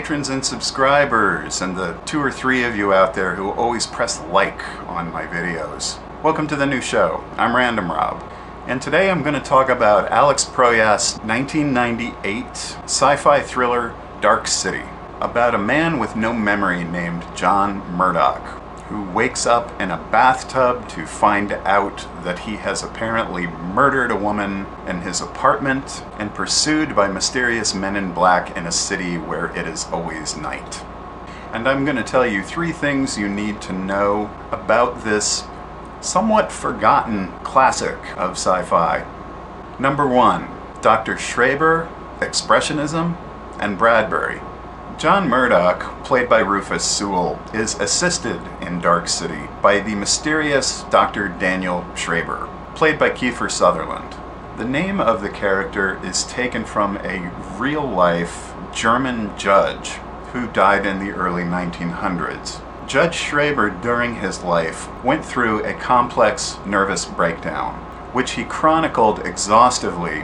patrons and subscribers, and the 2 or 3 of you out there who always press like on my videos. Welcome to the new show. I'm Random Rob, and today I'm going to talk about Alex Proyas' 1998 sci-fi thriller Dark City, about a man with no memory named John Murdoch, who wakes up in a bathtub to find out that he has apparently murdered a woman in his apartment and pursued by mysterious men in black in a city where it is always night. And I'm going to tell you 3 things you need to know about this somewhat forgotten classic of sci-fi. Number 1, Dr. Schreber, Expressionism, and Bradbury. John Murdoch, played by Rufus Sewell, is assisted in Dark City by the mysterious Dr. Daniel Schreber, played by Kiefer Sutherland. The name of the character is taken from a real-life German judge who died in the early 1900s. Judge Schreber, during his life, went through a complex nervous breakdown, which he chronicled exhaustively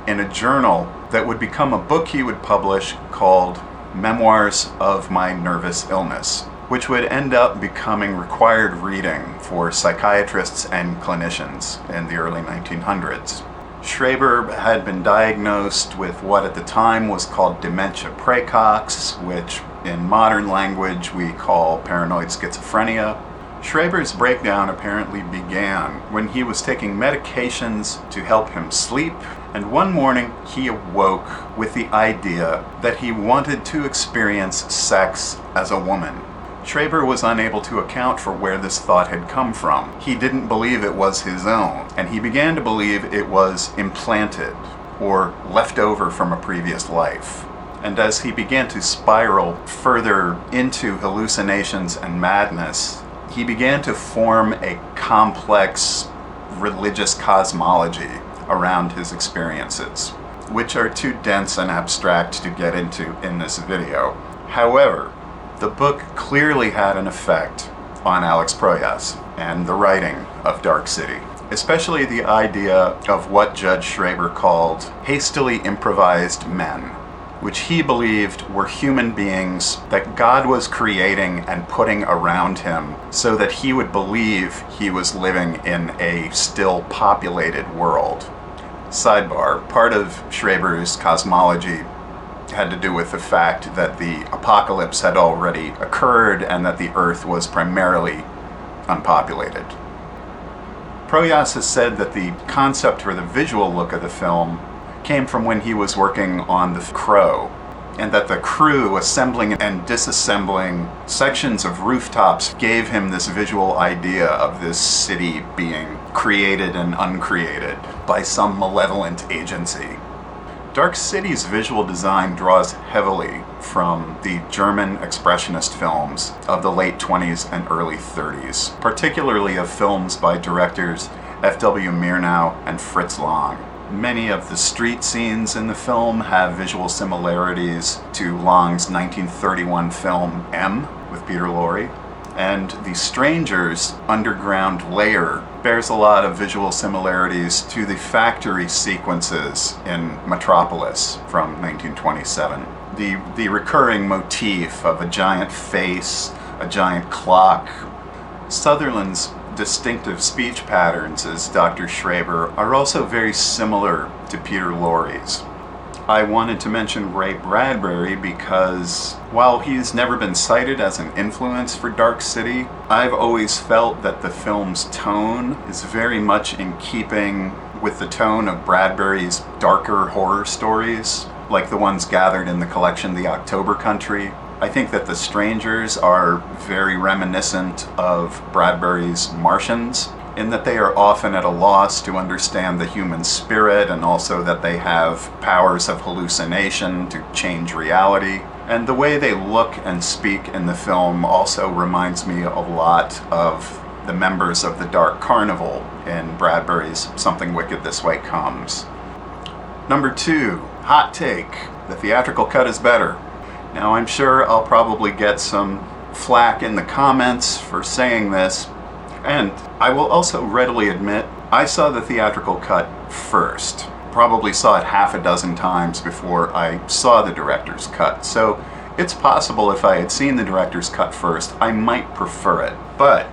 in a journal that would become a book he would publish called Memoirs of My Nervous Illness, which would end up becoming required reading for psychiatrists and clinicians in the early 1900s. Schreber had been diagnosed with what at the time was called dementia praecox, which in modern language we call paranoid schizophrenia. Schreber's breakdown apparently began when he was taking medications to help him sleep, and one morning he awoke with the idea that he wanted to experience sex as a woman. Schreber was unable to account for where this thought had come from. He didn't believe it was his own, and he began to believe it was implanted or left over from a previous life. And as he began to spiral further into hallucinations and madness, he began to form a complex religious cosmology around his experiences, which are too dense and abstract to get into in this video. However, the book clearly had an effect on Alex Proyas and the writing of Dark City, especially the idea of what Judge Schreber called hastily improvised men, which he believed were human beings that God was creating and putting around him so that he would believe he was living in a still populated world. Sidebar, part of Schreber's cosmology had to do with the fact that the apocalypse had already occurred and that the Earth was primarily unpopulated. Proyas has said that the concept or the visual look of the film came from when he was working on The Crow, and that the crew assembling and disassembling sections of rooftops gave him this visual idea of this city being created and uncreated by some malevolent agency. Dark City's visual design draws heavily from the German expressionist films of the late 20s and early 30s, particularly of films by directors F.W. Murnau and Fritz Lang. Many of the street scenes in the film have visual similarities to Lang's 1931 film M with Peter Lorre, and The Stranger's underground lair bears a lot of visual similarities to the factory sequences in Metropolis from 1927. The recurring motif of a giant face, a giant clock. Sutherland's distinctive speech patterns as Dr. Schreber are also very similar to Peter Lorre's. I wanted to mention Ray Bradbury because while he's never been cited as an influence for Dark City, I've always felt that the film's tone is very much in keeping with the tone of Bradbury's darker horror stories, like the ones gathered in the collection The October Country. I think that The Strangers are very reminiscent of Bradbury's Martians, in that they are often at a loss to understand the human spirit, and also that they have powers of hallucination to change reality. And the way they look and speak in the film also reminds me a lot of the members of the Dark Carnival in Bradbury's Something Wicked This Way Comes. Number 2, hot take. The theatrical cut is better. Now, I'm sure I'll probably get some flack in the comments for saying this, and I will also readily admit I saw the theatrical cut first. Probably saw it half a dozen times before I saw the director's cut. So It's possible if I had seen the director's cut first, I might prefer it. But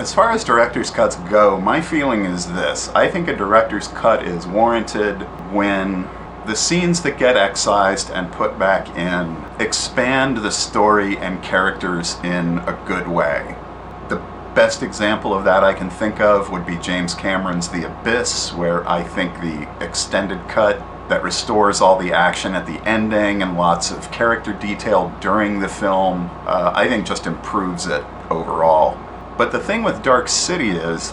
as far as director's cuts go, my feeling is this. I think a director's cut is warranted when the scenes that get excised and put back in expand the story and characters in a good way. The best example of that I can think of would be James Cameron's The Abyss, where I think the extended cut that restores all the action at the ending and lots of character detail during the film, I think just improves it overall. But the thing with Dark City is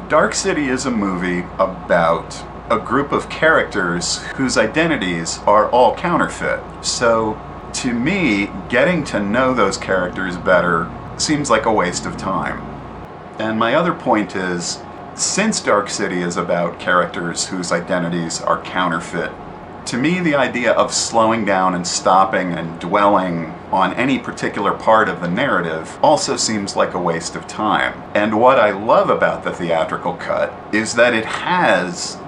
a movie about a group of characters whose identities are all counterfeit. So to me, getting to know those characters better seems like a waste of time. And my other point is, since Dark City is about characters whose identities are counterfeit, to me the idea of slowing down and stopping and dwelling on any particular part of the narrative also seems like a waste of time. And what I love about the theatrical cut is that it has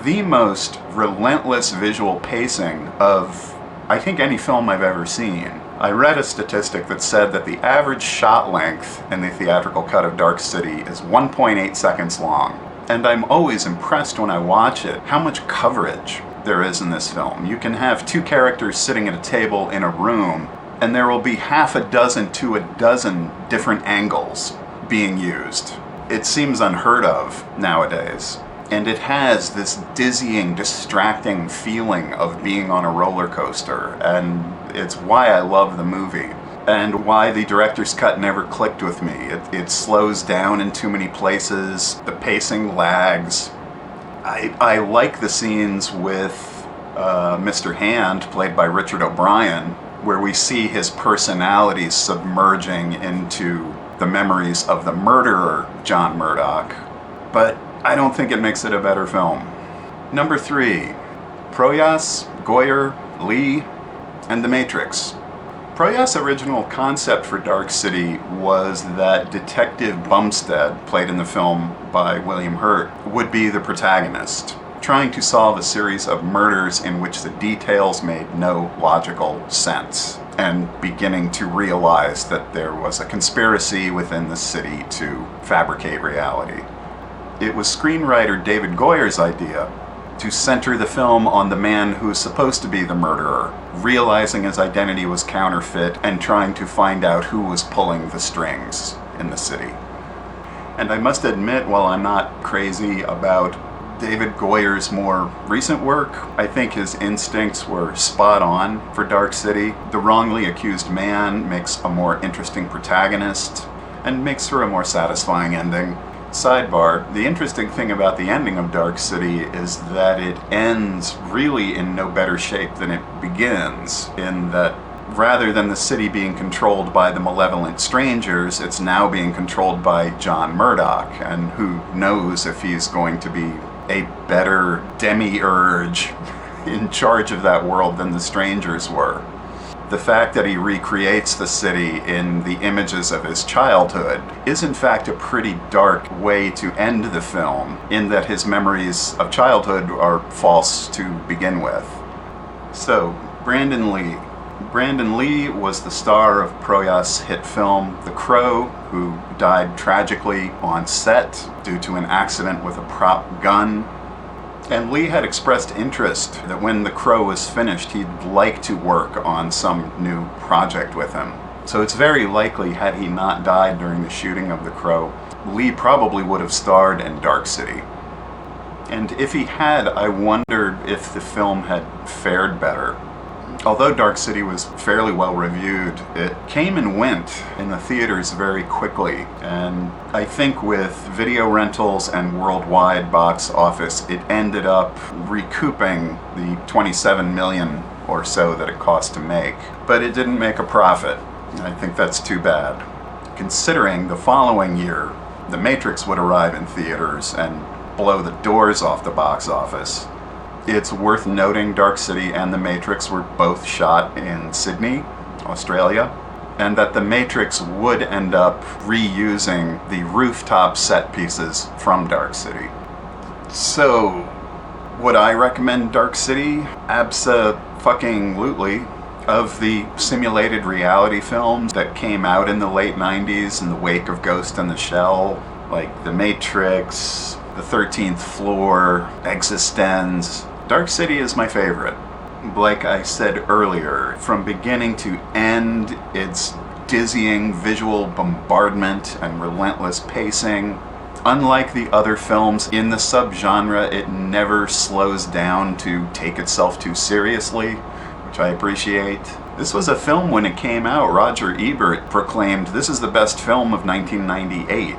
the most relentless visual pacing of, I think, any film I've ever seen. I read a statistic that said that the average shot length in the theatrical cut of Dark City is 1.8 seconds long. And I'm always impressed when I watch it how much coverage there is in this film. You can have two characters sitting at a table in a room, and there will be half a dozen to a dozen different angles being used. It seems unheard of nowadays. And it has this dizzying, distracting feeling of being on a roller coaster, and it's why I love the movie, and why the director's cut never clicked with me. It slows down in too many places, the pacing lags. I like the scenes with Mr. Hand, played by Richard O'Brien, where we see his personality submerging into the memories of the murderer, John Murdoch. But I don't think it makes it a better film. Number 3, Proyas, Goyer, Lee, and The Matrix. Proyas' original concept for Dark City was that Detective Bumstead, played in the film by William Hurt, would be the protagonist, trying to solve a series of murders in which the details made no logical sense, and beginning to realize that there was a conspiracy within the city to fabricate reality. It was screenwriter David Goyer's idea to center the film on the man who is supposed to be the murderer, realizing his identity was counterfeit and trying to find out who was pulling the strings in the city. And I must admit, while I'm not crazy about David Goyer's more recent work, I think his instincts were spot on for Dark City. The wrongly accused man makes a more interesting protagonist and makes for a more satisfying ending. Sidebar, the interesting thing about the ending of Dark City is that it ends really in no better shape than it begins, in that rather than the city being controlled by the malevolent strangers, it's now being controlled by John Murdoch, and who knows if he's going to be a better demiurge in charge of that world than the strangers were. The fact that he recreates the city in the images of his childhood is in fact a pretty dark way to end the film, in that his memories of childhood are false to begin with. So, Brandon Lee. Brandon Lee was the star of Proyas' hit film The Crow, who died tragically on set due to an accident with a prop gun. And Lee had expressed interest that when The Crow was finished, he'd like to work on some new project with him. So it's very likely, had he not died during the shooting of The Crow, Lee probably would have starred in Dark City. And if he had, I wondered if the film had fared better. Although Dark City was fairly well reviewed, it came and went in the theaters very quickly, and I think with video rentals and worldwide box office, it ended up recouping the $27 million or so that it cost to make. But it didn't make a profit. I think that's too bad, considering the following year, The Matrix would arrive in theaters and blow the doors off the box office. It's worth noting Dark City and The Matrix were both shot in Sydney, Australia, and that The Matrix would end up reusing the rooftop set pieces from Dark City. So, would I recommend Dark City? Abso-fucking-lutely. of the simulated reality films that came out in the late 90s in the wake of Ghost in the Shell, like The Matrix, The 13th Floor, Existenz, Dark City is my favorite. Like I said earlier, from beginning to end, it's dizzying visual bombardment and relentless pacing. Unlike the other films in the subgenre, it never slows down to take itself too seriously, which I appreciate. This was a film when it came out, Roger Ebert proclaimed this is the best film of 1998,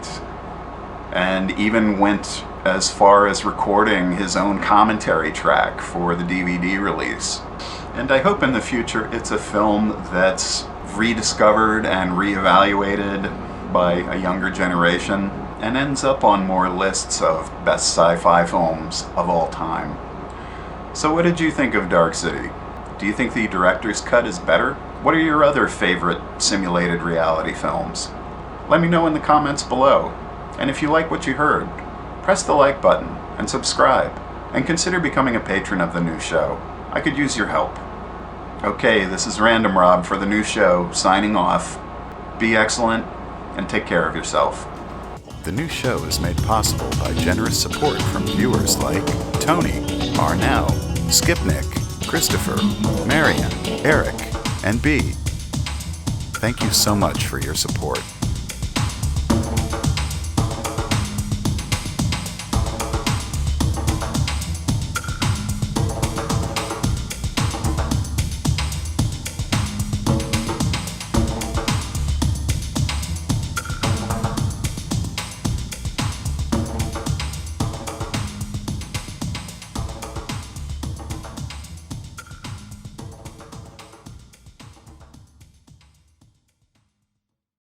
and even went as far as recording his own commentary track for the DVD release. And I hope in the future it's a film that's rediscovered and reevaluated by a younger generation and ends up on more lists of best sci-fi films of all time. So what did you think of Dark City? Do you think the director's cut is better? What are your other favorite simulated reality films? Let me know in the comments below. And if you like what you heard, press the like button and subscribe, and consider becoming a patron of the new show. I could use your help. Okay, this is Random Rob for the new show, signing off. Be excellent, and take care of yourself. The new show is made possible by generous support from viewers like Tony, Arnell, Skipnick, Christopher, Marian, Eric, and B. Thank you so much for your support.